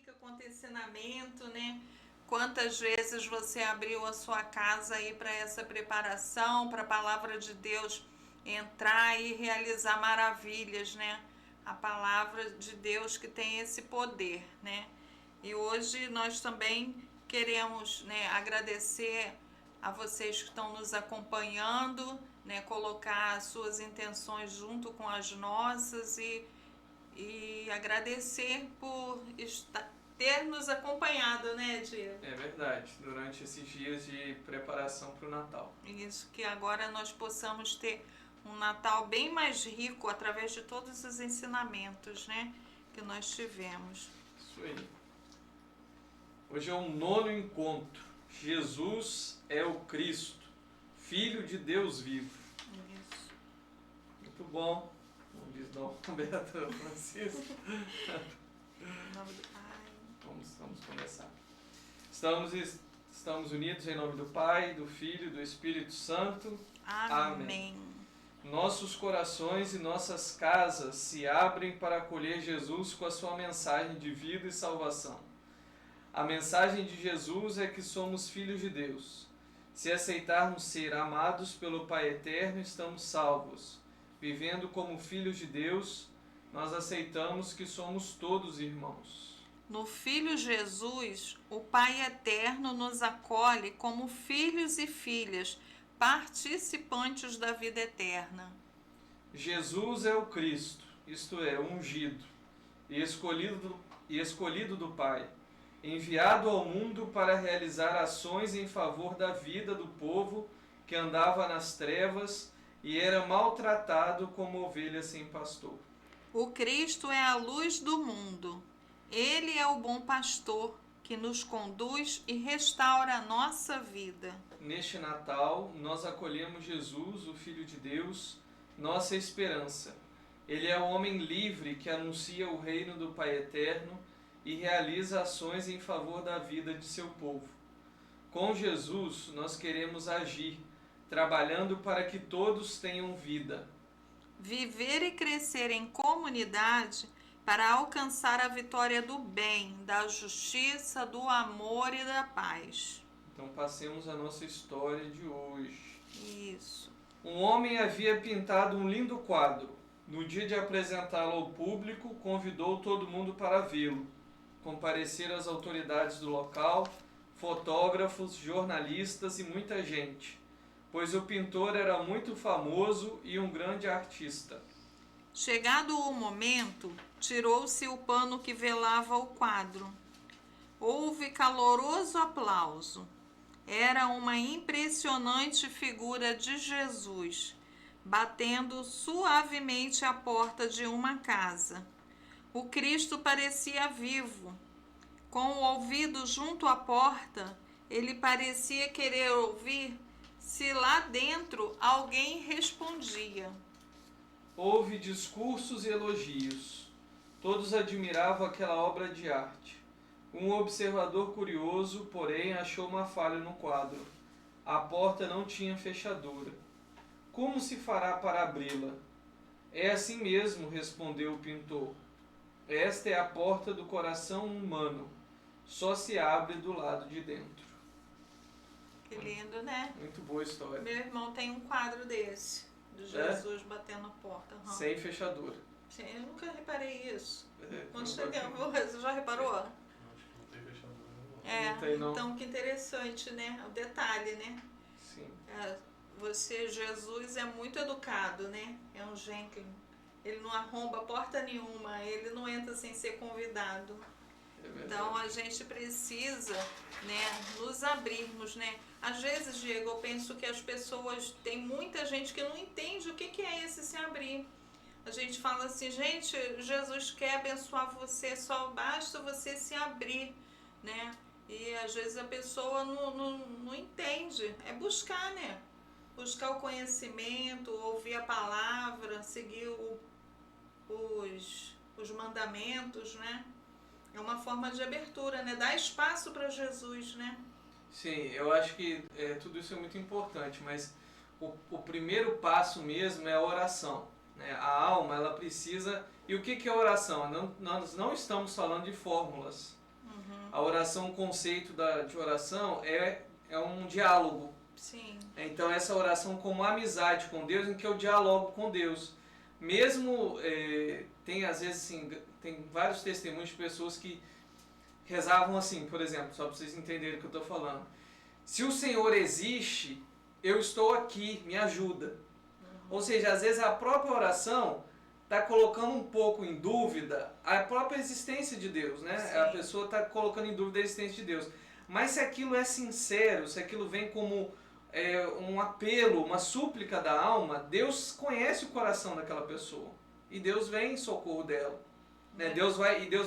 fica quanto ensinamento, né? Quantas vezes você abriu a sua casa aí para essa preparação, para a palavra de Deus entrar e realizar maravilhas, né? A palavra de Deus que tem esse poder, né? E hoje nós também queremos, né, agradecer a vocês que estão nos acompanhando, né, colocar as suas intenções junto com as nossas e agradecer por ter nos acompanhado, né, Diego? É verdade, durante esses dias de preparação para o Natal. Isso, que agora nós possamos ter um Natal bem mais rico através de todos os ensinamentos, né, que nós tivemos. Isso aí. Hoje é o 9º encontro. Jesus é o Cristo, Filho de Deus vivo. Isso. Muito bom. Como diz Dom Roberto Francisco. Em nome do Pai. Vamos começar. Estamos unidos em nome do Pai, do Filho e do Espírito Santo. Amém. Nossos corações e nossas casas se abrem para acolher Jesus com a sua mensagem de vida e salvação. A mensagem de Jesus é que somos filhos de Deus. Se aceitarmos ser amados pelo Pai Eterno, estamos salvos. Vivendo como filhos de Deus, nós aceitamos que somos todos irmãos. No Filho Jesus, o Pai Eterno nos acolhe como filhos e filhas, participantes da vida eterna. Jesus é o Cristo, isto é, ungido e escolhido do Pai, enviado ao mundo para realizar ações em favor da vida do povo que andava nas trevas e era maltratado como ovelha sem pastor. O Cristo é a luz do mundo. Ele é o bom pastor que nos conduz e restaura a nossa vida. Neste Natal, nós acolhemos Jesus, o Filho de Deus, nossa esperança. Ele é o homem livre que anuncia o reino do Pai Eterno e realiza ações em favor da vida de seu povo. Com Jesus, nós queremos agir, trabalhando para que todos tenham vida. Viver e crescer em comunidade para alcançar a vitória do bem, da justiça, do amor e da paz. Então passemos a nossa história de hoje. Isso. Um homem havia pintado um lindo quadro. No dia de apresentá-lo ao público, convidou todo mundo para vê-lo. Compareceram as autoridades do local, fotógrafos, jornalistas e muita gente, pois o pintor era muito famoso e um grande artista. Chegado o momento, tirou-se o pano que velava o quadro. Houve caloroso aplauso. Era uma impressionante figura de Jesus, batendo suavemente a porta de uma casa. O Cristo parecia vivo. Com o ouvido junto à porta, ele parecia querer ouvir se lá dentro alguém respondia. Houve discursos e elogios. Todos admiravam aquela obra de arte. Um observador curioso, porém, achou uma falha no quadro. A porta não tinha fechadura. Como se fará para abri-la? É assim mesmo, respondeu o pintor. Esta é a porta do coração humano. Só se abre do lado de dentro. Que lindo, né? Muito boa história. Meu irmão tem um quadro desse, de Jesus batendo a porta. Uhum. Sem fechadura. Sim, eu nunca reparei isso. Quando não chegamos, você já reparou? Acho que não tem fechadura, não. É, Não tem, não. então que interessante, né? O detalhe, né? Sim. Jesus é muito educado, né? É um gentleman. Ele não arromba porta nenhuma, ele não entra sem ser convidado. Então a gente precisa, né, nos abrirmos, né? Às vezes, Diego, eu penso que as pessoas, tem muita gente que não entende o que é esse se abrir. A gente fala assim, gente, Jesus quer abençoar você, só basta você se abrir, né? E às vezes a pessoa não entende. É buscar, né? Buscar o conhecimento, ouvir a palavra, seguir os mandamentos, né? É uma forma de abertura, né? Dar espaço para Jesus, né? Sim, eu acho que tudo isso é muito importante, mas o primeiro passo mesmo é a oração. Né? A alma, ela precisa... E o que é oração? Nós não estamos falando de fórmulas. A oração, o conceito de oração é um diálogo. Sim. Então essa oração como amizade com Deus, em que eu dialogo com Deus. Mesmo, tem às vezes assim, tem vários testemunhos de pessoas que rezavam assim, por exemplo, só para vocês entenderem o que eu estou falando. Se o Senhor existe, eu estou aqui, me ajuda. Ou seja, às vezes a própria oração está colocando um pouco em dúvida a própria existência de Deus, né? Sim. A pessoa está colocando em dúvida a existência de Deus. Mas se aquilo é sincero, se aquilo vem como um apelo, uma súplica da alma, Deus conhece o coração daquela pessoa. E Deus vem em socorro dela. Né? Deus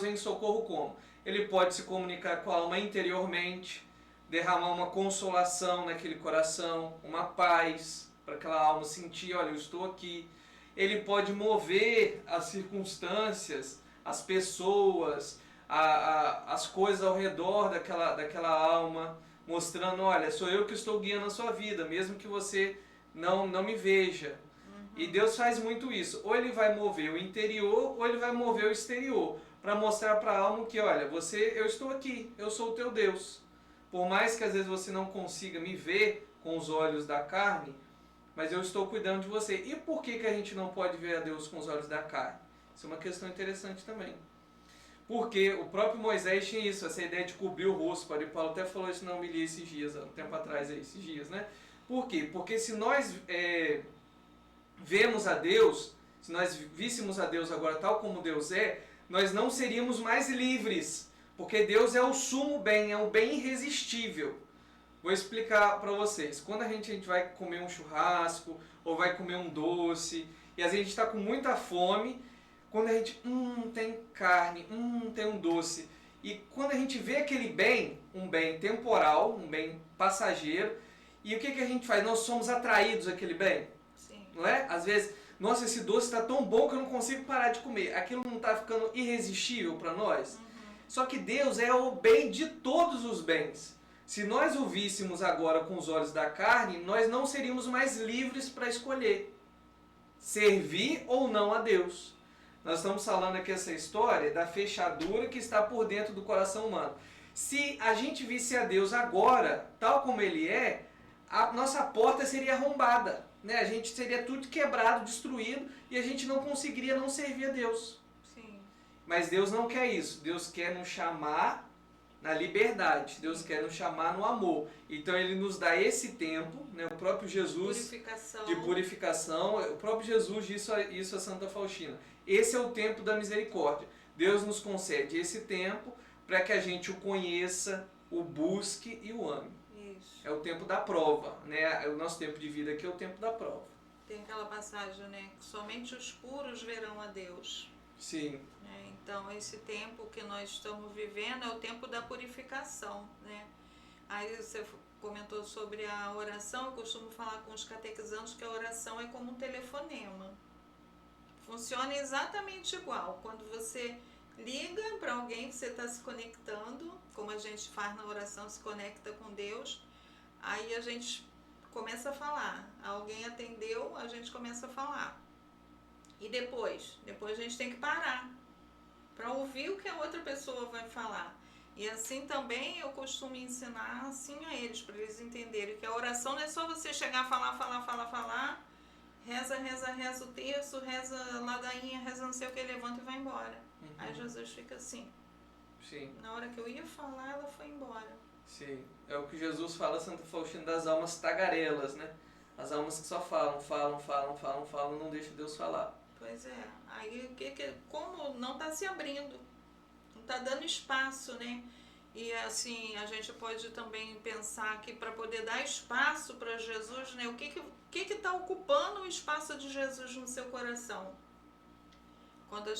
vem em socorro como? Ele pode se comunicar com a alma interiormente, derramar uma consolação naquele coração, uma paz, para aquela alma sentir, olha, eu estou aqui. Ele pode mover as circunstâncias, as pessoas, as coisas ao redor daquela alma, mostrando, olha, sou eu que estou guiando a sua vida, mesmo que você não me veja. E Deus faz muito isso. Ou ele vai mover o interior, ou ele vai mover o exterior, para mostrar para a alma que, olha, eu estou aqui, eu sou o teu Deus. Por mais que às vezes você não consiga me ver com os olhos da carne, mas eu estou cuidando de você. E por que a gente não pode ver a Deus com os olhos da carne? Isso é uma questão interessante também. Porque o próprio Moisés tinha isso, essa ideia de cobrir o rosto. O Paulo até falou isso na homilia esses dias, um tempo atrás, esses dias, né? Por quê? Porque se nós vemos a Deus, se nós víssemos a Deus agora tal como Deus é, nós não seríamos mais livres. Porque Deus é o sumo bem, é um bem irresistível. Vou explicar para vocês. Quando a gente vai comer um churrasco, ou vai comer um doce, e a gente está com muita fome, quando a gente, tem carne, tem um doce, e quando a gente vê aquele bem, um bem temporal, um bem passageiro, e o que a gente faz? Nós somos atraídos àquele bem. Sim. Não é? Às vezes, nossa, esse doce está tão bom que eu não consigo parar de comer. Aquilo não está ficando irresistível para nós? Só que Deus é o bem de todos os bens. Se nós o víssemos agora com os olhos da carne, nós não seríamos mais livres para escolher servir ou não a Deus. Nós estamos falando aqui essa história da fechadura que está por dentro do coração humano. Se a gente visse a Deus agora, tal como Ele é, a nossa porta seria arrombada. Né? A gente seria tudo quebrado, destruído, e a gente não conseguiria não servir a Deus. Sim. Mas Deus não quer isso. Deus quer nos chamar na liberdade. Deus quer nos chamar no amor. Então Ele nos dá esse tempo, né? O próprio Jesus, de purificação. O próprio Jesus disse isso a Santa Faustina. Esse é o tempo da misericórdia. Deus nos concede esse tempo para que a gente o conheça, o busque e o ame. Isso. É o tempo da prova, né? O nosso tempo de vida aqui é o tempo da prova. Tem aquela passagem, né? Que somente os puros verão a Deus. Sim. Então, esse tempo que nós estamos vivendo é o tempo da purificação, né? Aí você comentou sobre a oração. Eu costumo falar com os catequizandos que a oração é como um telefonema. Funciona exatamente igual. Quando você liga para alguém que você está se conectando, como a gente faz na oração, se conecta com Deus, aí a gente começa a falar. Alguém atendeu, a gente começa a falar. E depois a gente tem que parar para ouvir o que a outra pessoa vai falar. E assim também eu costumo ensinar assim a eles, para eles entenderem que a oração não é só você chegar a falar, reza o terço, reza ladainha, reza não sei o que, levanta e vai embora. Aí Jesus fica assim. Sim. Na hora que eu ia falar, ela foi embora. Sim. É o que Jesus fala, Santa Faustina, das almas tagarelas, né? As almas que só falam, não deixam Deus falar. Pois é. Aí como não está se abrindo, não está dando espaço, né? E assim, a gente pode também pensar que para poder dar espaço para Jesus, né? O que está ocupando o espaço de Jesus no seu coração? Quando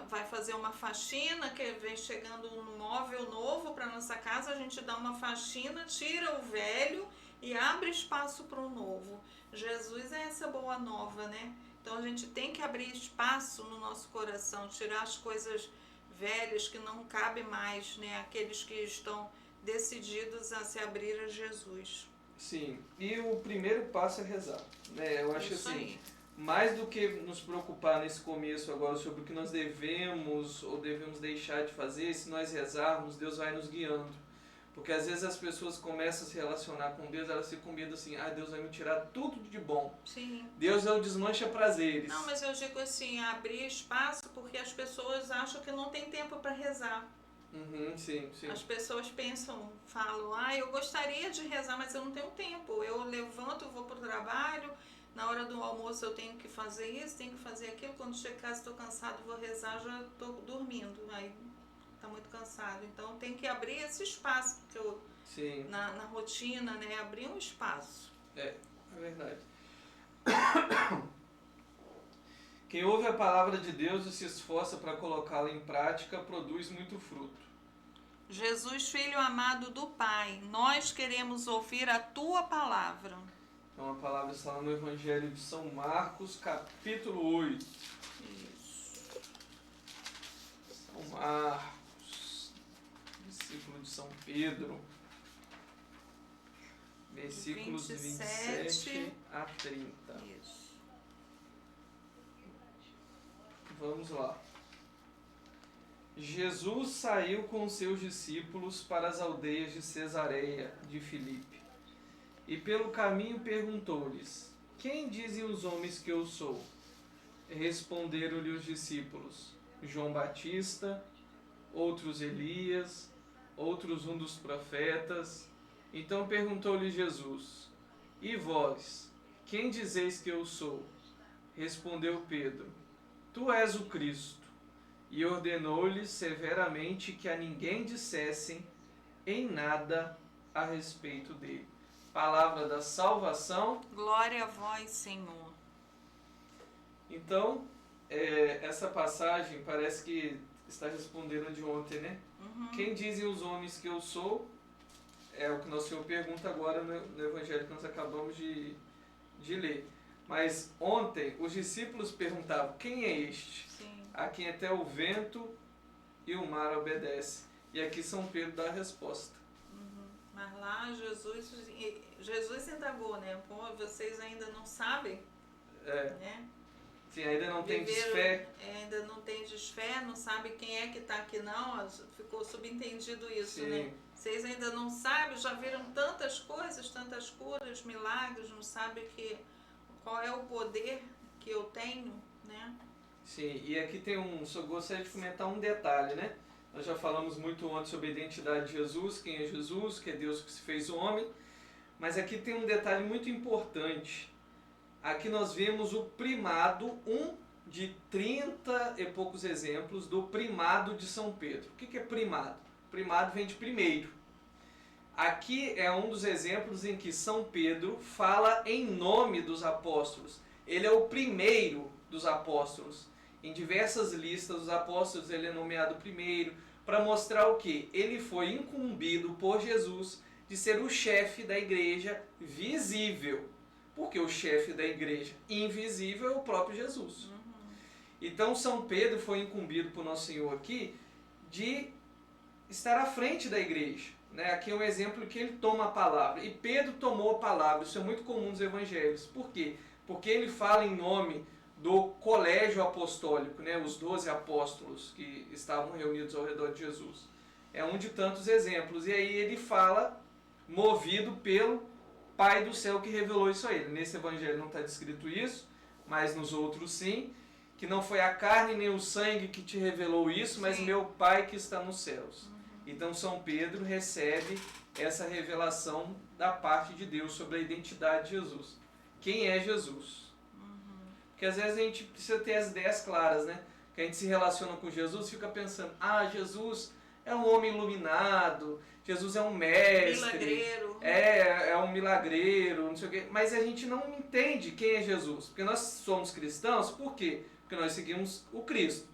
vai fazer uma faxina, que vem chegando um móvel novo para nossa casa, a gente dá uma faxina, tira o velho e abre espaço para o novo. Jesus é essa boa nova, né? Então a gente tem que abrir espaço no nosso coração, tirar as coisas velhas que não cabem mais, né? Aqueles que estão decididos a se abrir a Jesus. Sim, e o primeiro passo é rezar, né? Eu acho Isso assim, aí. mais do que nos preocupar nesse começo agora sobre o que nós devemos ou devemos deixar de fazer, se nós rezarmos, Deus vai nos guiando. Porque às vezes as pessoas começam a se relacionar com Deus, elas ficam com medo assim, Deus vai me tirar tudo de bom. Sim. Deus não desmancha prazeres. Não, mas eu digo assim, abrir espaço porque as pessoas acham que não tem tempo para rezar. Sim. As pessoas pensam, falam, eu gostaria de rezar, mas eu não tenho tempo. Eu levanto, vou para o trabalho, na hora do almoço eu tenho que fazer isso, tenho que fazer aquilo. Quando chego em casa estou cansado, vou rezar, já estou dormindo. Aí está muito cansado. Então tem que abrir esse espaço que eu, na rotina, né? Abrir um espaço. É verdade. Quem ouve a palavra de Deus e se esforça para colocá-la em prática, produz muito fruto. Jesus, Filho amado do Pai, nós queremos ouvir a Tua palavra. Então a palavra está no Evangelho de São Marcos, capítulo 8. Isso. São Marcos, discípulo de São Pedro, versículos 27 a 30. Isso. Vamos lá. Jesus saiu com seus discípulos para as aldeias de Cesareia de Filipe. E pelo caminho perguntou-lhes: Quem dizem os homens que eu sou? Responderam-lhe os discípulos: João Batista, outros Elias, outros um dos profetas. Então perguntou-lhe Jesus: E vós, quem dizeis que eu sou? Respondeu Pedro: Tu és o Cristo. E ordenou-lhes severamente que a ninguém dissessem em nada a respeito dele. Palavra da salvação. Glória a vós, Senhor. Então, essa passagem parece que está respondendo de ontem, né? Quem dizem os homens que eu sou? É o que nosso Senhor pergunta agora no Evangelho que nós acabamos de ler. Mas ontem os discípulos perguntavam: quem é este? Sim. A quem até o vento e o mar obedecem. E aqui São Pedro dá a resposta. Mas lá Jesus indagou, né? Pô, vocês ainda não sabem? Né? Sim, ainda não tem desfé. Ainda não tem desfé, não sabe quem é que está aqui não. Ficou subentendido isso, Sim. né? Vocês ainda não sabem, já viram tantas coisas, tantas curas, milagres, não sabem qual é o poder que eu tenho, né? Sim, e aqui só gostaria de comentar um detalhe, né? Nós já falamos muito ontem sobre a identidade de Jesus, quem é Jesus, que é Deus que se fez homem. Mas aqui tem um detalhe muito importante. Aqui nós vemos o primado, de 30 e poucos exemplos do primado de São Pedro. O que é primado? Primado vem de primeiro. Aqui é um dos exemplos em que São Pedro fala em nome dos apóstolos. Ele é o primeiro dos apóstolos. Em diversas listas dos apóstolos ele é nomeado primeiro, para mostrar o quê? Ele foi incumbido por Jesus de ser o chefe da igreja visível. Porque o chefe da igreja invisível é o próprio Jesus. Então São Pedro foi incumbido por Nosso Senhor aqui de estar à frente da igreja. Né? Aqui é um exemplo que ele toma a palavra. E Pedro tomou a palavra. Isso é muito comum nos evangelhos. Por quê? Porque ele fala em nome do colégio apostólico, né? Os 12 apóstolos que estavam reunidos ao redor de Jesus. É um de tantos exemplos. E aí ele fala, movido pelo Pai do céu que revelou isso a ele. Nesse evangelho não está descrito isso, mas nos outros sim. Que não foi a carne nem o sangue que te revelou isso, mas meu Pai que está nos céus. Então São Pedro recebe essa revelação da parte de Deus sobre a identidade de Jesus. Quem é Jesus? Porque às vezes a gente precisa ter as ideias claras, né? Que a gente se relaciona com Jesus e fica pensando, Jesus é um homem iluminado, Jesus é um mestre, milagreiro. É um milagreiro, não sei o quê. Mas a gente não entende quem é Jesus. Porque nós somos cristãos, por quê? Porque nós seguimos o Cristo,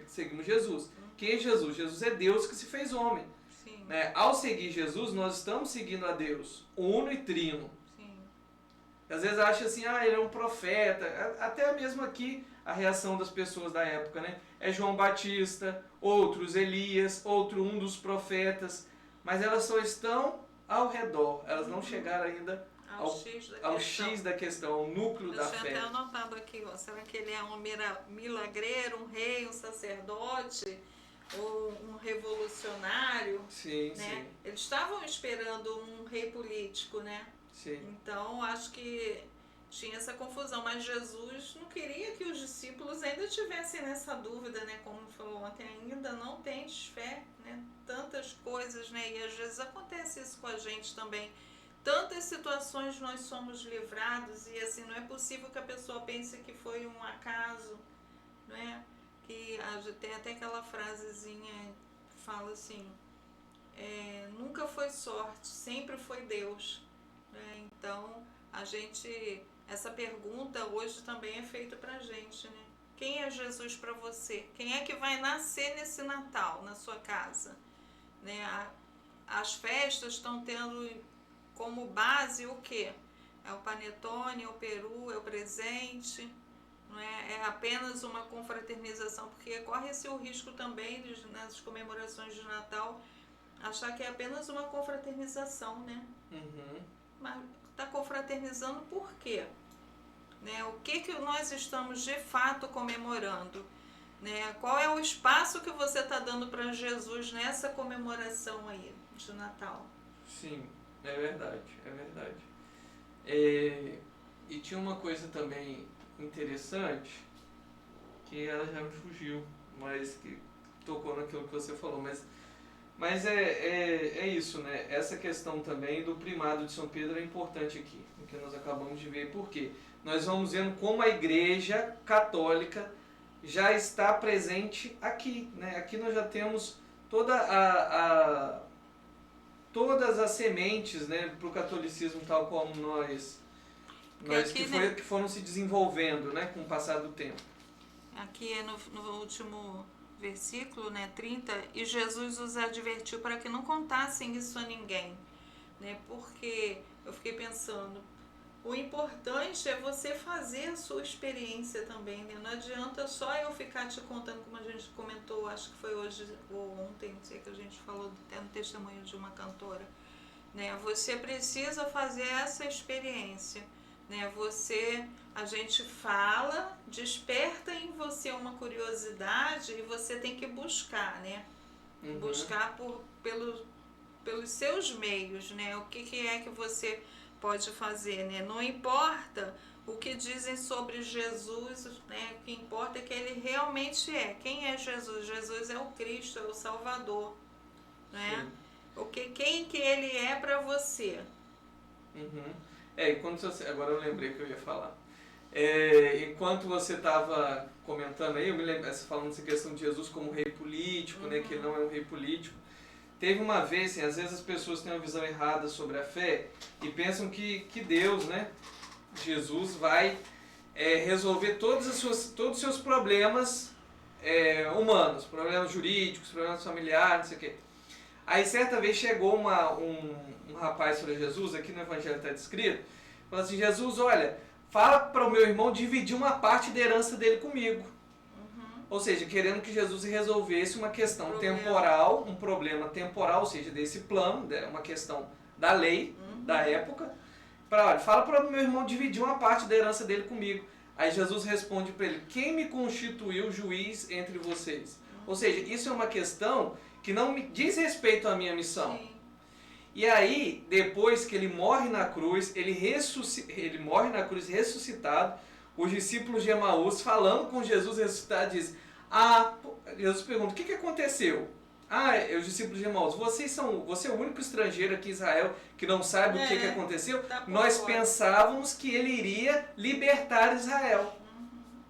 seguimos Jesus. Quem é Jesus? Jesus é Deus que se fez homem. Sim. Né? Ao seguir Jesus, nós estamos seguindo a Deus, uno e trino. Às vezes acha assim, ele é um profeta. Até mesmo aqui a reação das pessoas da época, né? É João Batista, outros Elias, outro um dos profetas. Mas elas só estão ao redor. Elas não chegaram ainda Ao X da ao questão. X da questão, ao núcleo Eu da tinha fé. até anotado aqui, ó. Será que ele é um milagreiro, um rei, um sacerdote, ou um revolucionário? Sim, Né? sim, Eles estavam esperando um rei político, né? sim. Então, acho que tinha essa confusão, mas Jesus não queria que os discípulos ainda tivessem nessa dúvida, né? Como falou ontem, ainda não tens fé, né? Tantas coisas, né? E às vezes acontece isso com a gente também. Tantas situações nós somos livrados e assim, não é possível que a pessoa pense que foi um acaso, não é? Que tem até aquela frasezinha que fala assim, nunca foi sorte, sempre foi Deus. Né? Então, essa pergunta hoje também é feita pra gente, né? Quem é Jesus para você? Quem é que vai nascer nesse Natal na sua casa? Né? As festas estão tendo como base o quê? É o panetone, é o peru, é o presente, não é? É apenas uma confraternização, porque corre-se o risco também nas comemorações de Natal achar que é apenas uma confraternização, né? Uhum. Mas está confraternizando por quê? Né? O que nós estamos de fato comemorando? Né? Qual é o espaço que você está dando para Jesus nessa comemoração aí de Natal? Sim, é verdade, é verdade. E tinha uma coisa também interessante, que ela já me fugiu, mas que tocou naquilo que você falou, mas é isso, né? Essa questão também do primado de São Pedro é importante aqui, o que nós acabamos de ver, porque nós vamos vendo como a Igreja Católica já está presente aqui, né? Aqui nós já temos todas as sementes, né, para o catolicismo tal como que foram se desenvolvendo, né, com o passar do tempo. Aqui é no último versículo, né, 30, e Jesus os advertiu para que não contassem isso a ninguém, né, porque eu fiquei pensando, o importante é você fazer a sua experiência também, né? Não adianta só eu ficar te contando, como a gente comentou, acho que foi hoje ou ontem, não sei, que a gente falou até no testemunho de uma cantora, né? Você precisa fazer essa experiência, né? A gente fala, desperta em você uma curiosidade e você tem que buscar, né? Uhum. Buscar pelos seus meios, né? O que é que você pode fazer, né? Não importa o que dizem sobre Jesus, né? O que importa é que ele realmente é. Quem é Jesus? Jesus é o Cristo, é o Salvador, né? Quem que ele é para você? Uhum. Agora eu lembrei que eu ia falar. Enquanto você estava comentando aí, eu me lembro, falando dessa questão de Jesus como rei político, né? Que ele não é um rei político. Teve uma vez, assim, às vezes as pessoas têm uma visão errada sobre a fé e pensam que Deus, né, Jesus vai resolver todos os seus problemas humanos, problemas jurídicos, problemas familiares, não sei o quê. Aí certa vez chegou um rapaz sobre Jesus, aqui no Evangelho está descrito, falou assim, Jesus, olha, fala para o meu irmão dividir uma parte da herança dele comigo. Ou seja, querendo que Jesus resolvesse uma questão temporal, um problema temporal, ou seja, desse plano, uma questão da lei, da época. Fala para o meu irmão dividir uma parte da herança dele comigo. Aí Jesus responde para ele, quem me constituiu juiz entre vocês? Ou seja, isso é uma questão que não me diz respeito à minha missão. Sim. E aí, depois que ele morre na cruz, ele morre na cruz ressuscitado, os discípulos de Emaús, falando com Jesus ressuscitado, dizem, Jesus pergunta, o que aconteceu? Os discípulos de Emaús, você é o único estrangeiro aqui em Israel que não sabe o que aconteceu? Nós pensávamos que ele iria libertar Israel.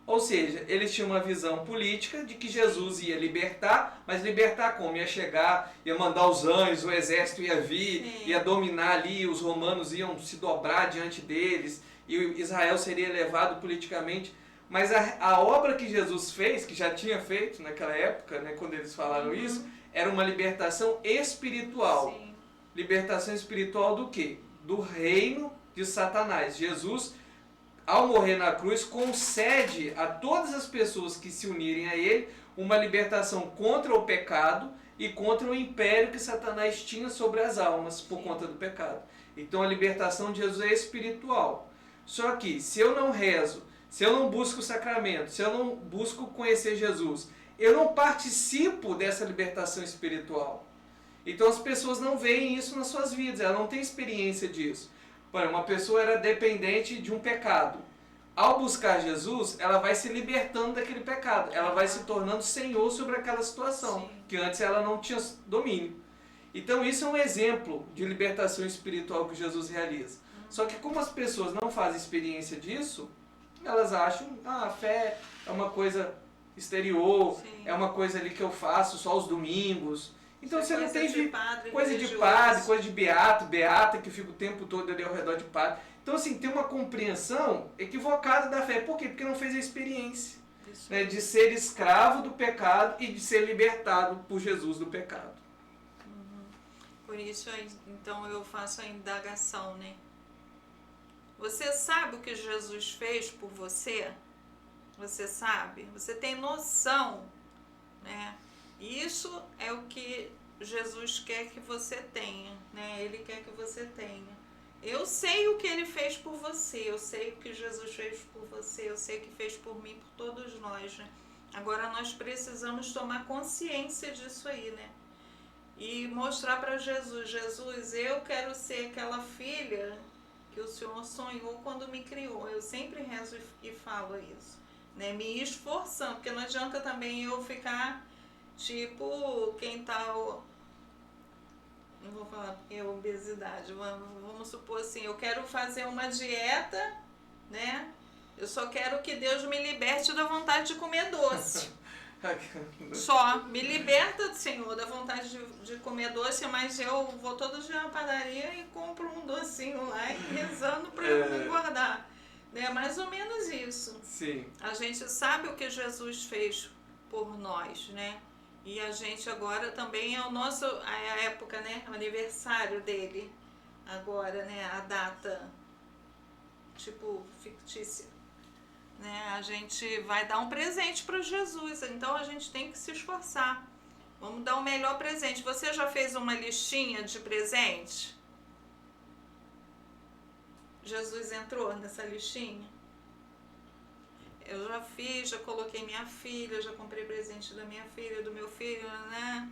Ou seja, eles tinham uma visão política de que Jesus ia libertar, mas libertar como? Ia chegar, ia mandar os anjos, o exército ia vir, ia dominar ali, os romanos iam se dobrar diante deles, e Israel seria levado politicamente. Mas a obra que Jesus fez, que já tinha feito naquela época, né, quando eles falaram isso, era uma libertação espiritual. Sim. Libertação espiritual do quê? Do reino de Satanás. Jesus, ao morrer na cruz, concede a todas as pessoas que se unirem a ele uma libertação contra o pecado e contra o império que Satanás tinha sobre as almas por conta do pecado. Então a libertação de Jesus é espiritual. Só que se eu não rezo, se eu não busco o sacramento, se eu não busco conhecer Jesus, eu não participo dessa libertação espiritual. Então as pessoas não veem isso nas suas vidas, elas não têm experiência disso. Por exemplo, uma pessoa era dependente de um pecado. Ao buscar Jesus, ela vai se libertando daquele pecado. Ela vai se tornando senhor sobre aquela situação, Sim. que antes ela não tinha domínio. Então isso é um exemplo de libertação espiritual que Jesus realiza. Só que como as pessoas não fazem experiência disso, elas acham que a fé é uma coisa exterior, Sim. é uma coisa ali que eu faço só aos domingos. Então você não tem coisa de religioso. padre, coisa de beata que fica o tempo todo ali ao redor de padre. Então assim, tem uma compreensão equivocada da fé. Por quê? Porque não fez a experiência, Isso. né, de ser escravo do pecado e de ser libertado por Jesus do pecado. Por isso, então, eu faço a indagação, né? Você sabe o que Jesus fez por você? Você sabe? Você tem noção, né? Isso é o que Jesus quer que você tenha, né? Ele quer que você tenha. Eu sei o que ele fez por você, eu sei o que Jesus fez por você, eu sei o que fez por mim, por todos nós, né? Agora nós precisamos tomar consciência disso aí, né? E mostrar para Jesus, Jesus, eu quero ser aquela filha que o Senhor sonhou quando me criou. Eu sempre rezo e falo isso, né? Me esforçando, porque não adianta também eu ficar tipo quem tá... Não vou falar porque é obesidade, vamos supor assim, eu quero fazer uma dieta, né? Eu só quero que Deus me liberte da vontade de comer doce. Só, me liberta, Senhor, da vontade de comer doce, mas eu vou todo dia na padaria e compro um docinho lá e rezando para eu não engordar. É mais ou menos isso. Sim. A gente sabe o que Jesus fez por nós, né? E a gente agora também é a época, né? O aniversário dele. Agora, né? A data, tipo, fictícia. Né? A gente vai dar um presente para Jesus, então a gente tem que se esforçar. Vamos dar o melhor presente. Você já fez uma listinha de presentes? Jesus entrou nessa listinha? Eu já fiz, já coloquei minha filha, já comprei presente da minha filha, do meu filho, né?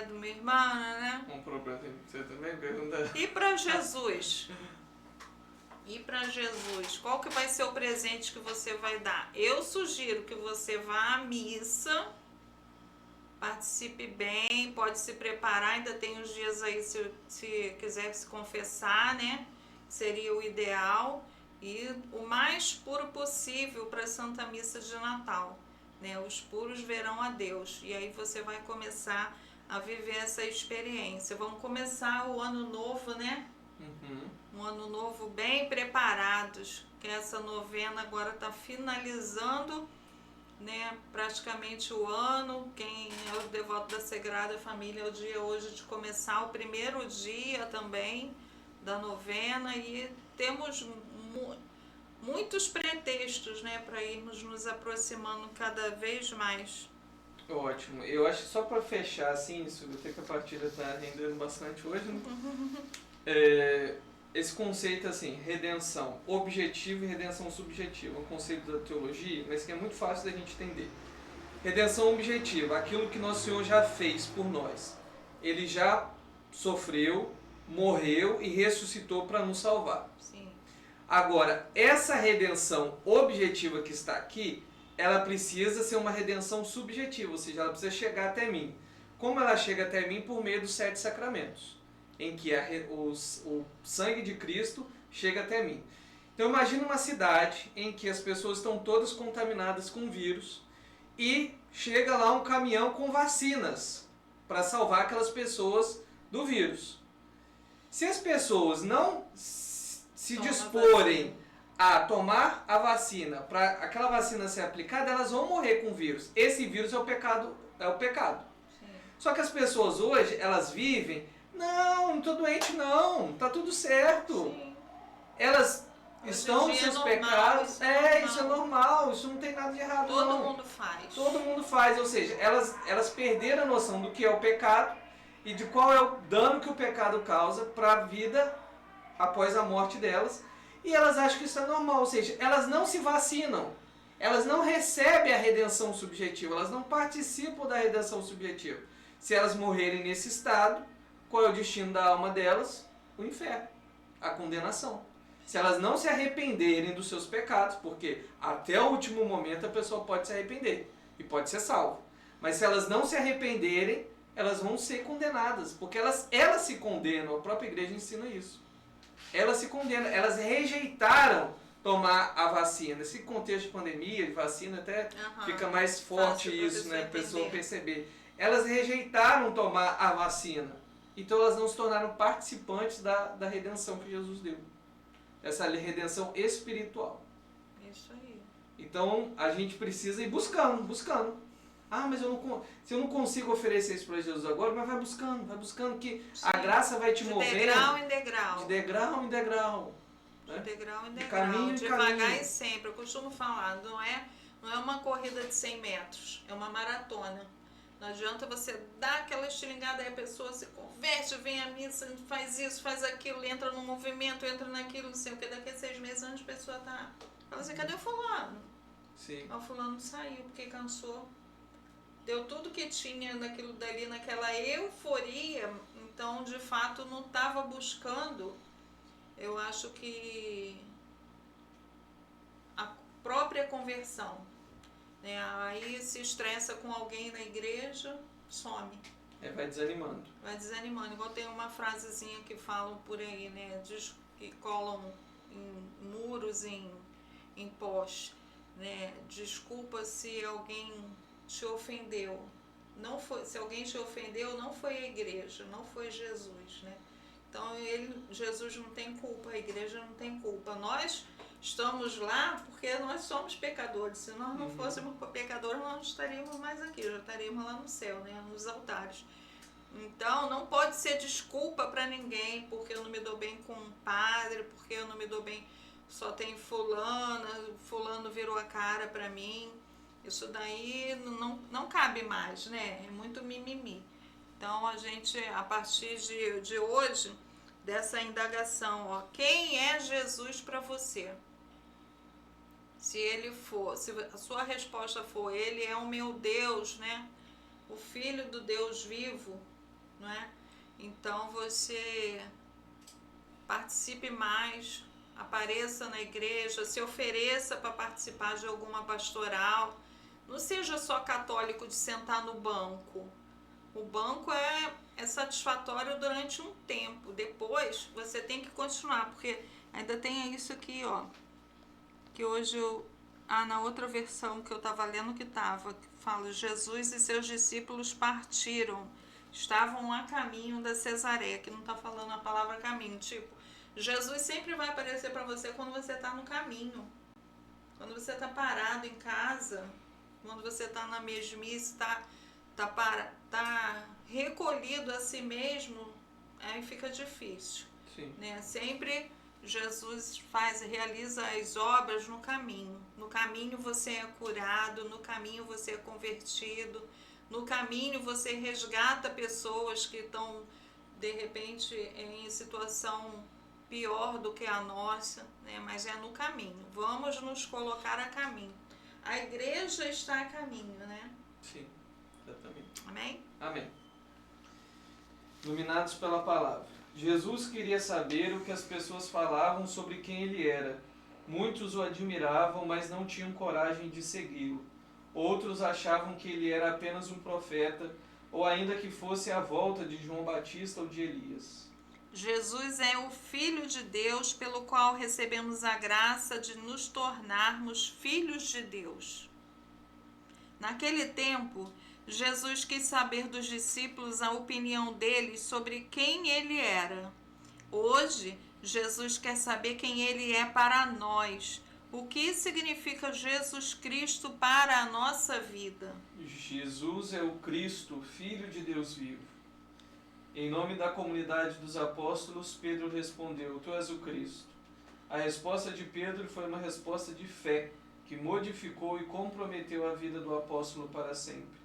Do meu irmão, né? Comprou pra você também? Pergunta. E para Jesus? E para Jesus, qual que vai ser o presente que você vai dar? Eu sugiro que você vá à missa, participe bem, pode se preparar, ainda tem uns dias aí se quiser se confessar, né? Seria o ideal. E o mais puro possível para a Santa Missa de Natal, né? Os puros verão a Deus. E aí você vai começar a viver essa experiência. Vamos começar o ano novo, né? Um ano novo bem preparados, que essa novena agora está finalizando, né, praticamente o ano. Quem é o devoto da Sagrada Família, é o dia hoje de começar o primeiro dia também da novena, e temos muitos pretextos, né, para irmos nos aproximando cada vez mais. Ótimo. Eu acho que só para fechar assim, isso, eu sei que a partilha está rendendo bastante hoje, né? Esse conceito assim, redenção objetiva e redenção subjetiva, é um conceito da teologia, mas que é muito fácil da gente entender. Redenção objetiva, aquilo que Nosso Senhor já fez por nós. Ele já sofreu, morreu e ressuscitou para nos salvar. Sim. Agora, essa redenção objetiva que está aqui, ela precisa ser uma redenção subjetiva, ou seja, ela precisa chegar até mim. Como ela chega até mim? Por meio dos 7 sacramentos, em que o sangue de Cristo chega até mim. Então imagina uma cidade em que as pessoas estão todas contaminadas com vírus e chega lá um caminhão com vacinas para salvar aquelas pessoas do vírus. Se as pessoas não se disporem a tomar a vacina, para aquela vacina ser aplicada, elas vão morrer com o vírus. Esse vírus é o pecado. Sim. Só que as pessoas hoje, elas vivem, não tô doente não, tá tudo certo. Sim. Elas estão Hoje nos em dia seus é normal, pecados. isso é Isso é normal, isso não tem nada de errado, Todo não. mundo faz. Todo mundo faz, ou seja, elas perderam a noção do que é o pecado e de qual é o dano que o pecado causa para a vida após a morte delas. E elas acham que isso é normal, ou seja, elas não se vacinam. Elas não recebem a redenção subjetiva, elas não participam da redenção subjetiva. Se elas morrerem nesse estado, qual é o destino da alma delas? O inferno, a condenação. Se elas não se arrependerem dos seus pecados, porque até o último momento a pessoa pode se arrepender e pode ser salva. Mas se elas não se arrependerem, elas vão ser condenadas, porque elas se condenam, a própria igreja ensina isso. Elas se condenam, elas rejeitaram tomar a vacina. Esse contexto de pandemia, de vacina, até fica mais forte isso, né? A pessoa perceber. Elas rejeitaram tomar a vacina. Então elas não se tornaram participantes da redenção que Jesus deu. Essa redenção espiritual. Isso aí. Então a gente precisa ir buscando. Ah, mas se eu não consigo oferecer isso para Jesus agora, mas vai buscando que sim, a graça vai te movendo. De degrau em degrau. De degrau em degrau. De degrau em degrau. Caminho devagar caminho. E sempre. Eu costumo falar, não é uma corrida de 100 metros, é uma maratona. Não adianta você dar aquela estilingada e a pessoa se converte, vem à missa, faz isso, faz aquilo, entra no movimento, entra naquilo, não sei o que. Daqui a 6 meses a pessoa tá... Fala assim, cadê o fulano? Sim. O fulano saiu porque cansou. Deu tudo que tinha naquilo dali, naquela euforia, então de fato não estava buscando, eu acho que a própria conversão, né? Aí se estressa com alguém na igreja, some. Vai desanimando. Vai desanimando, igual tem uma frasezinha que falam por aí, né? Que colam em muros, em poste, né? Desculpa se alguém te ofendeu, não foi, se alguém te ofendeu, não foi a igreja, não foi Jesus, né? Então Jesus não tem culpa, a igreja não tem culpa. Nós estamos lá porque nós somos pecadores. Se nós não fôssemos pecadores, nós não estaríamos mais aqui, já estaríamos lá no céu, né? Nos altares. Então não pode ser desculpa para ninguém, porque eu não me dou bem com um padre, porque eu não me dou bem, só tem fulano virou a cara para mim. Isso daí não cabe mais, né? É muito mimimi. Então, a gente, a partir de hoje, dessa indagação, ó, quem é Jesus para você? Se a sua resposta for, ele é o meu Deus, né? O Filho do Deus vivo, não é? Então, você participe mais, apareça na igreja, se ofereça para participar de alguma pastoral. Não seja só católico de sentar no banco. O banco é satisfatório durante um tempo. Depois você tem que continuar, porque ainda tem isso aqui, ó. Que hoje na outra versão que eu estava lendo que fala: Jesus e seus discípulos partiram, estavam a caminho da Cesareia, que não está falando a palavra caminho. Tipo, Jesus sempre vai aparecer para você quando você está no caminho. Quando você está parado em casa, quando você está na mesmice, tá recolhido a si mesmo, aí fica difícil. Sim. Né? Sempre Jesus realiza as obras no caminho. No caminho você é curado, no caminho você é convertido, no caminho você resgata pessoas que estão, de repente, em situação pior do que a nossa, né? Mas é no caminho. Vamos nos colocar a caminho. A igreja está a caminho, né? Sim, exatamente. Amém? Amém. Iluminados pela palavra. Jesus queria saber o que as pessoas falavam sobre quem ele era. Muitos o admiravam, mas não tinham coragem de segui-lo. Outros achavam que ele era apenas um profeta, ou ainda que fosse a volta de João Batista ou de Elias. Jesus é o Filho de Deus, pelo qual recebemos a graça de nos tornarmos filhos de Deus. Naquele tempo, Jesus quis saber dos discípulos a opinião deles sobre quem ele era. Hoje, Jesus quer saber quem ele é para nós. O que significa Jesus Cristo para a nossa vida? Jesus é o Cristo, Filho de Deus vivo. Em nome da comunidade dos apóstolos, Pedro respondeu: Tu és o Cristo, A resposta de Pedro foi uma resposta de fé, que modificou e comprometeu a vida do apóstolo para sempre.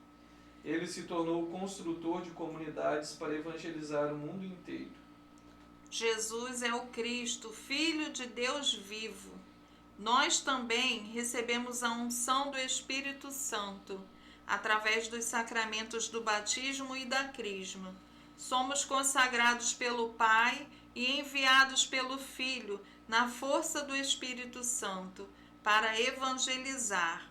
Ele se tornou o construtor de comunidades para evangelizar o mundo inteiro. Jesus é o Cristo, Filho de Deus vivo. Nós também recebemos a unção do Espírito Santo, através dos sacramentos do batismo e da crisma. Somos consagrados pelo Pai e enviados pelo Filho, na força do Espírito Santo, para evangelizar.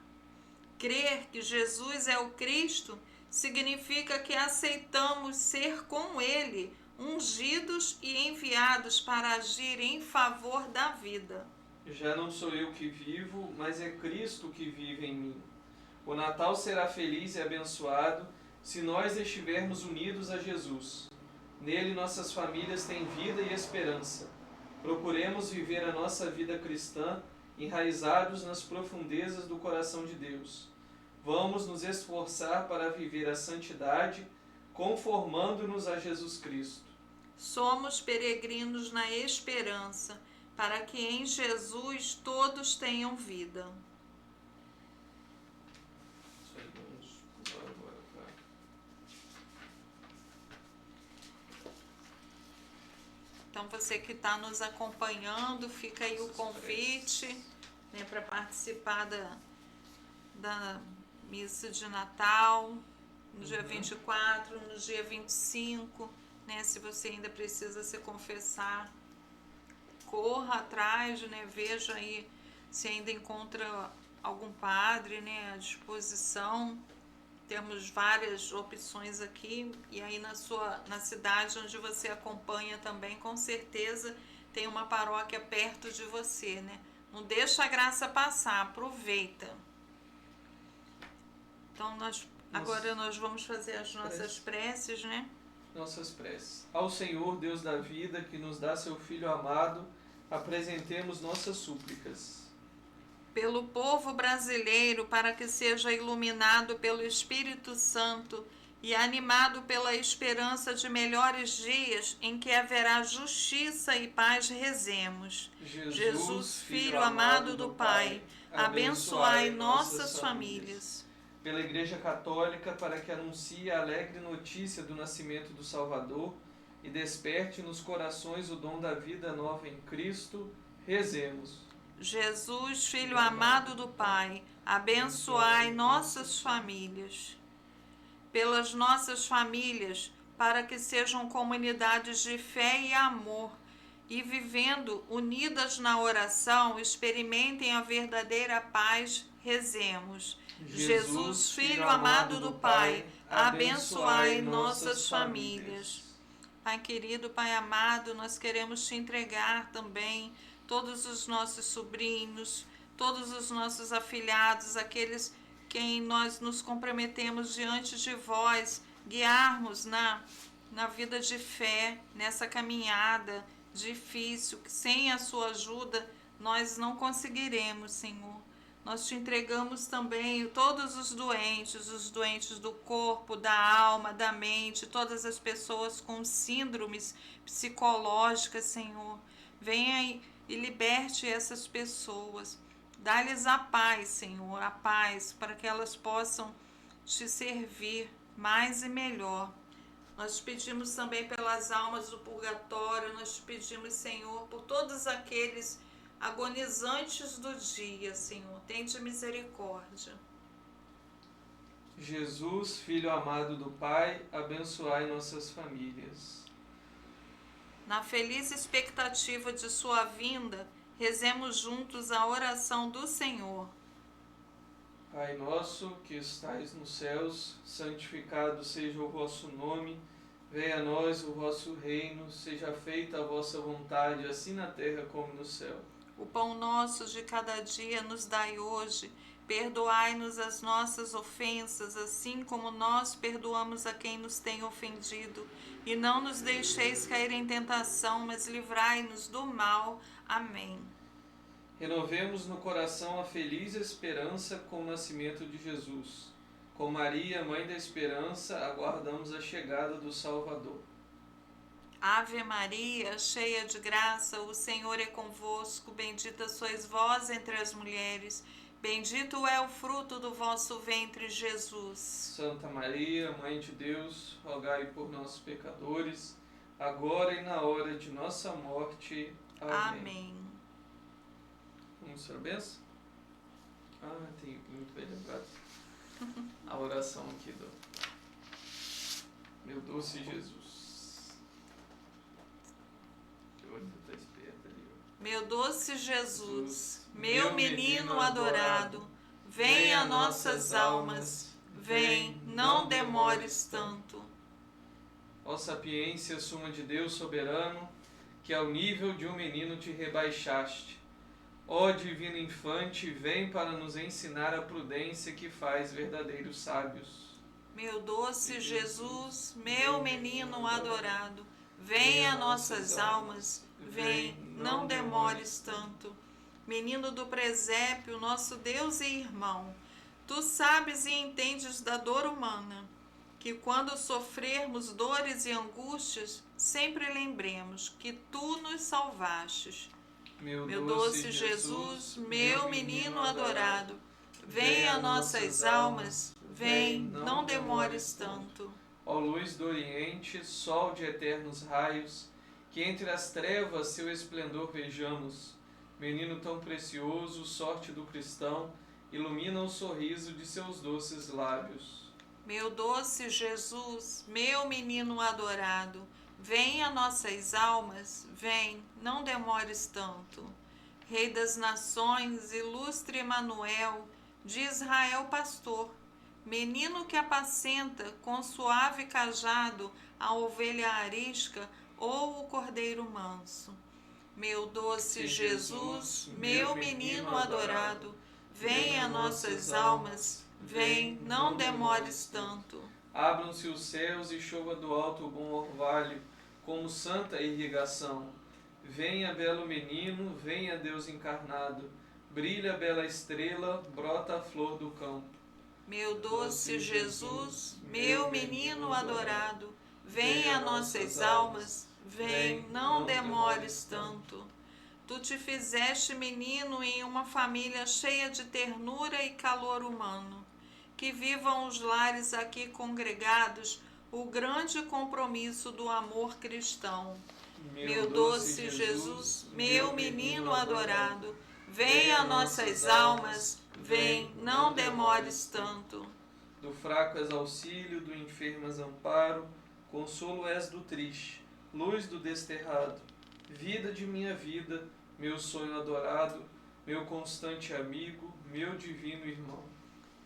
Crer que Jesus é o Cristo significa que aceitamos ser com Ele ungidos e enviados para agir em favor da vida. Já não sou eu que vivo, mas é Cristo que vive em mim. O Natal será feliz e abençoado se nós estivermos unidos a Jesus. Nele nossas famílias têm vida e esperança. Procuremos viver a nossa vida cristã enraizados nas profundezas do coração de Deus. Vamos nos esforçar para viver a santidade, conformando-nos a Jesus Cristo. Somos peregrinos na esperança, para que em Jesus todos tenham vida. Então, você que está nos acompanhando, fica aí o convite, né, para participar da missa de Natal, no dia 24, no dia 25, né, se você ainda precisa se confessar, corra atrás, né, veja aí se ainda encontra algum padre, né, à disposição. Temos várias opções aqui, e aí na cidade onde você acompanha também, com certeza tem uma paróquia perto de você, né? Não deixa a graça passar, aproveita. Então agora nós vamos fazer as nossas preces, né? Nossas preces. Ao Senhor, Deus da vida, que nos dá seu Filho amado, apresentemos nossas súplicas. Pelo povo brasileiro, para que seja iluminado pelo Espírito Santo e animado pela esperança de melhores dias em que haverá justiça e paz, rezemos. Jesus, Filho amado do Pai, abençoai nossas famílias. Pela Igreja Católica, para que anuncie a alegre notícia do nascimento do Salvador e desperte nos corações o dom da vida nova em Cristo, rezemos. Jesus, Filho amado do Pai, abençoai nossas famílias. Pelas nossas famílias, para que sejam comunidades de fé e amor, e vivendo unidas na oração, experimentem a verdadeira paz, rezemos. Jesus, Filho amado do Pai, abençoai nossas famílias. Pai querido, Pai amado, nós queremos te entregar também todos os nossos sobrinhos, todos os nossos afilhados, aqueles quem nós nos comprometemos diante de vós, guiarmos na vida de fé, nessa caminhada difícil, que sem a sua ajuda nós não conseguiremos, Senhor. Nós te entregamos também todos os doentes do corpo, da alma, da mente, todas as pessoas com síndromes psicológicas, Senhor. Venha e liberte essas pessoas. Dá-lhes a paz, Senhor, a paz, para que elas possam te servir mais e melhor. Nós te pedimos também pelas almas do purgatório, nós te pedimos, Senhor, por todos aqueles agonizantes do dia, Senhor. Tende misericórdia. Jesus, Filho amado do Pai, abençoai nossas famílias. Na feliz expectativa de sua vinda, rezemos juntos a oração do Senhor. Pai nosso, que estais nos céus, santificado seja o vosso nome. Venha a nós o vosso reino, seja feita a vossa vontade, assim na terra como no céu. O pão nosso de cada dia nos dai hoje. Perdoai-nos as nossas ofensas, assim como nós perdoamos a quem nos tem ofendido. E não nos deixeis cair em tentação, mas livrai-nos do mal. Amém. Renovemos no coração a feliz esperança com o nascimento de Jesus. Com Maria, Mãe da Esperança, aguardamos a chegada do Salvador. Ave Maria, cheia de graça, o Senhor é convosco, bendita sois vós entre as mulheres, bendito é o fruto do vosso ventre, Jesus. Santa Maria, Mãe de Deus, rogai por nós pecadores, agora e na hora de nossa morte. Amém. Vamos ser a benção? Tem muito bem lembrado. A oração aqui do meu doce Jesus. Tá esperto ali, ó. Meu doce Jesus, meu menino adorado, vem a nossas almas, vem, não demores tanto. Ó sapiência, suma de Deus soberano, que ao nível de um menino te rebaixaste. Ó divino infante, vem para nos ensinar a prudência que faz verdadeiros sábios. Meu doce Jesus, meu menino adorado, vem a nossas almas, vem, não demores tanto. Menino do presépio, nosso Deus e irmão, tu sabes e entendes da dor humana, que quando sofrermos dores e angústias, sempre lembremos que tu nos salvastes. Meu doce Jesus, meu menino adorado, vem a nossas almas, vem, não demores tanto. Ó luz do Oriente, sol de eternos raios, que entre as trevas seu esplendor vejamos. Menino tão precioso, sorte do cristão, ilumina o sorriso de seus doces lábios. Meu doce Jesus, meu menino adorado, vem a nossas almas, vem, não demores tanto. Rei das nações, ilustre Emanuel, de Israel pastor, menino que apacenta com suave cajado a ovelha arisca ou o cordeiro manso. Meu doce Jesus, meu menino adorado, vem a nossas almas, vem, não demores tanto. Abram-se os céus e chova do alto o bom orvalho, como santa irrigação. Venha, belo menino, venha Deus encarnado, brilha a bela estrela, brota a flor do campo. Meu doce Jesus, meu menino adorado, vem a nossas almas, vem, não demores tanto. Tu te fizeste menino em uma família cheia de ternura e calor humano. Que vivam os lares aqui congregados o grande compromisso do amor cristão. Meu doce Jesus, meu menino adorado, vem a nossas almas, vem, não demores tanto. Do fraco és auxílio, do enfermo és amparo, consolo és do triste, luz do desterrado, vida de minha vida, meu sonho adorado, meu constante amigo, meu divino irmão.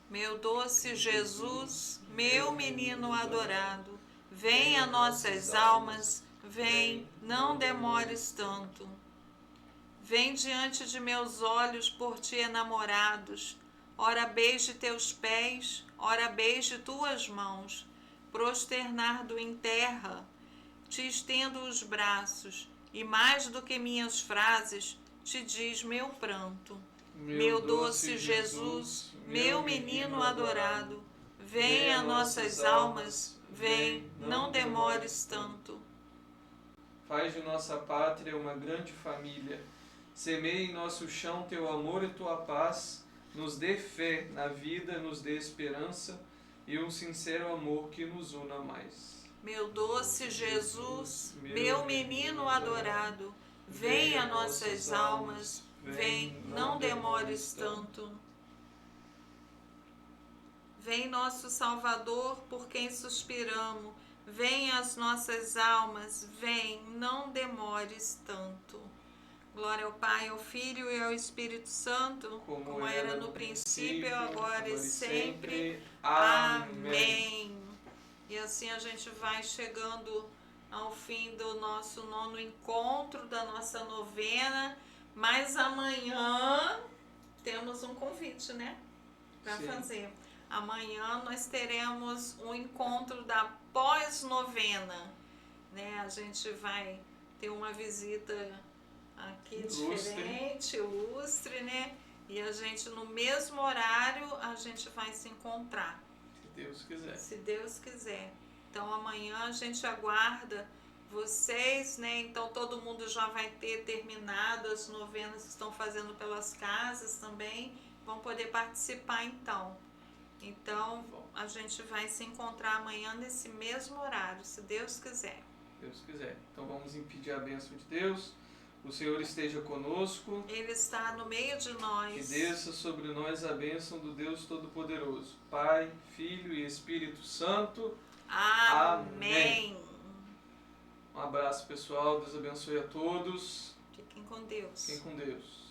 Meu doce Jesus, meu menino adorado, vem a nossas almas, vem, não demores tanto. Vem diante de meus olhos por ti enamorados, ora beije teus pés, ora beije tuas mãos, prosternado em terra, te estendo os braços, e mais do que minhas frases, te diz meu pranto. Meu doce Jesus, meu menino adorado, vem a nossas almas, vem, não demores tanto. Faz de nossa pátria uma grande família, semeia em nosso chão teu amor e tua paz, nos dê fé na vida, nos dê esperança e um sincero amor que nos una mais. Meu doce Jesus, meu menino adorado, vem a nossas almas, vem, não demores tanto. Vem nosso Salvador, por quem suspiramos, vem as nossas almas, vem, não demores tanto. Glória ao Pai, ao Filho e ao Espírito Santo, como era no princípio, agora e sempre. Amém. E assim a gente vai chegando ao fim do nosso 9º encontro, da nossa novena, mas amanhã temos um convite, né? Para fazer. Amanhã nós teremos um encontro da pós-novena, né? A gente vai ter uma visita aqui diferente, ilustre, né? E a gente, no mesmo horário, a gente vai se encontrar. Se Deus quiser. Se Deus quiser. Então amanhã a gente aguarda vocês, né? Então todo mundo já vai ter terminado as novenas que estão fazendo pelas casas também, vão poder participar então. Então a gente vai se encontrar amanhã nesse mesmo horário, se Deus quiser. Deus quiser. Então vamos impedir a bênção de Deus. O Senhor esteja conosco. Ele está no meio de nós. Que desça sobre nós a bênção do Deus Todo-Poderoso, Pai, Filho e Espírito Santo. Amém. Um abraço, pessoal. Deus abençoe a todos. Fiquem com Deus. Fiquem com Deus.